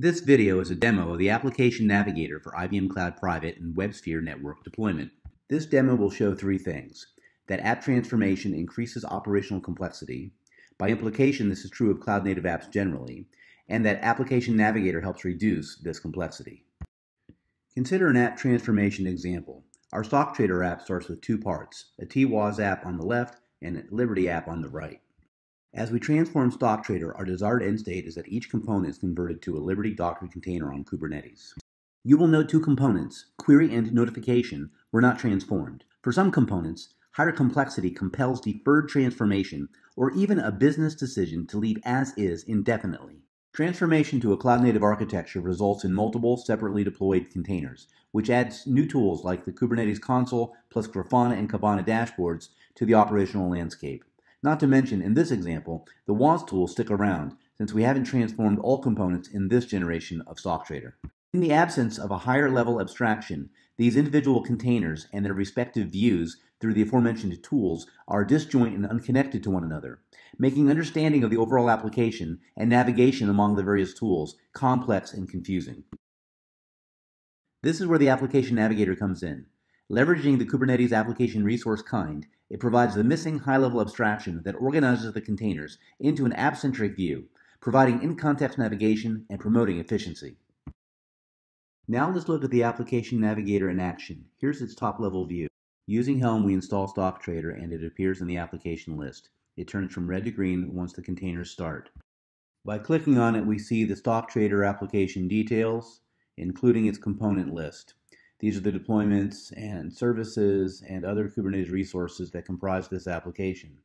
This video is a demo of the Application Navigator for IBM Cloud Private and WebSphere network deployment. This demo will show three things: that app transformation increases operational complexity, by implication this is true of cloud-native apps generally, and that Application Navigator helps reduce this complexity. Consider an app transformation example. Our stock trader app starts with two parts, a TWAS app on the left and a Liberty app on the right. As we transform stock trader, our desired end state is that each component is converted to a Liberty Docker container on Kubernetes. You will note two components, query and notification, were not transformed. For some components, higher complexity compels deferred transformation or even a business decision to leave as is indefinitely. Transformation to a cloud-native architecture results in multiple separately deployed containers, which adds new tools like the Kubernetes console plus Grafana and Kibana dashboards to the operational landscape. Not to mention, in this example, the WAS tools stick around since we haven't transformed all components in this generation of stock trader. In the absence of a higher level abstraction, these individual containers and their respective views through the aforementioned tools are disjoint and unconnected to one another, making understanding of the overall application and navigation among the various tools complex and confusing. This is where the Application Navigator comes in. Leveraging the Kubernetes application resource kind, it provides the missing high-level abstraction that organizes the containers into an app-centric view, providing in-context navigation and promoting efficiency. Now let's look at the Application Navigator in action. Here's its top-level view. Using Helm, we install stock trader and it appears in the application list. It turns from red to green once the containers start. By clicking on it, we see the stock trader application details, including its component list. These are the deployments and services and other Kubernetes resources that comprise this application.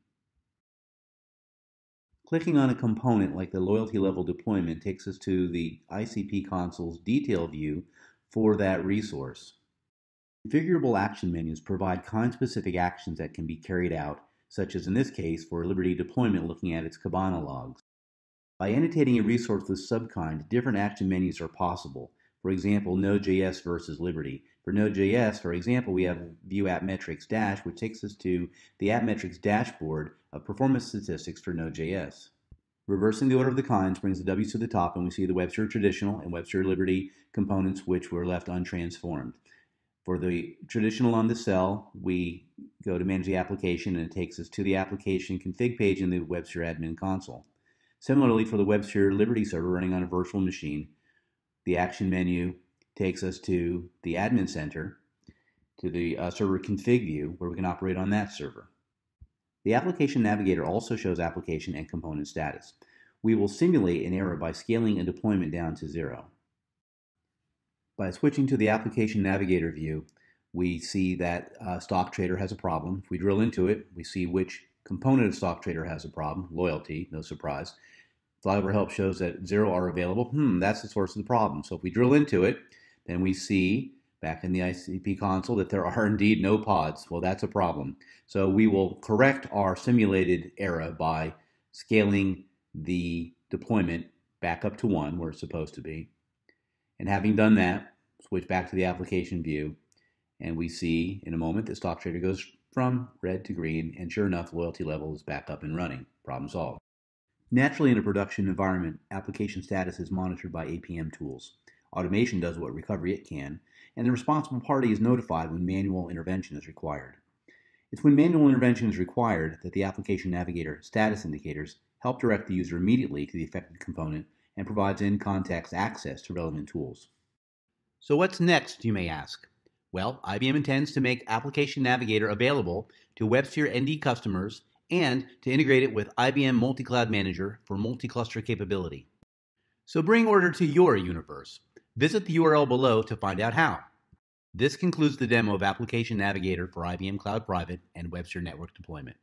Clicking on a component like the loyalty level deployment takes us to the ICP console's detail view for that resource. Configurable action menus provide kind-specific actions that can be carried out, such as in this case for Liberty deployment looking at its Kibana logs. By annotating a resource with subkind, different action menus are possible. For example, Node.js versus Liberty. For Node.js, for example, we have View App Metrics Dash, which takes us to the App Metrics dashboard of performance statistics for Node.js. Reversing the order of the kinds brings the W's to the top, and we see the WebSphere Traditional and WebSphere Liberty components, which were left untransformed. For the traditional on the cell, we go to manage the application, and it takes us to the application config page in the WebSphere admin console. Similarly, for the WebSphere Liberty server running on a virtual machine, the action menu takes us to the admin center, to the server config view, where we can operate on that server. The Application Navigator also shows application and component status. We will simulate an error by scaling a deployment down to 0. By switching to the Application Navigator view, we see that stock trader has a problem. If we drill into it, we see which component of stock trader has a problem, loyalty, no surprise. Flyover help shows that 0 are available. That's the source of the problem. So if we drill into it, then we see back in the ICP console that there are indeed no pods. Well, that's a problem. So we will correct our simulated error by scaling the deployment back up to 1 where it's supposed to be. And having done that, switch back to the application view, and we see in a moment that stock trader goes from red to green, and sure enough, loyalty level is back up and running. Problem solved. Naturally, in a production environment, application status is monitored by APM tools. Automation does what recovery it can, and the responsible party is notified when manual intervention is required. It's when manual intervention is required that the Application Navigator status indicators help direct the user immediately to the affected component and provides in-context access to relevant tools. So what's next, you may ask? Well, IBM intends to make Application Navigator available to WebSphere ND customers and to integrate it with IBM Multi-Cloud Manager for multi-cluster capability. So bring order to your universe. Visit the URL below to find out how. This concludes the demo of Application Navigator for IBM Cloud Private and WebSphere Network deployment.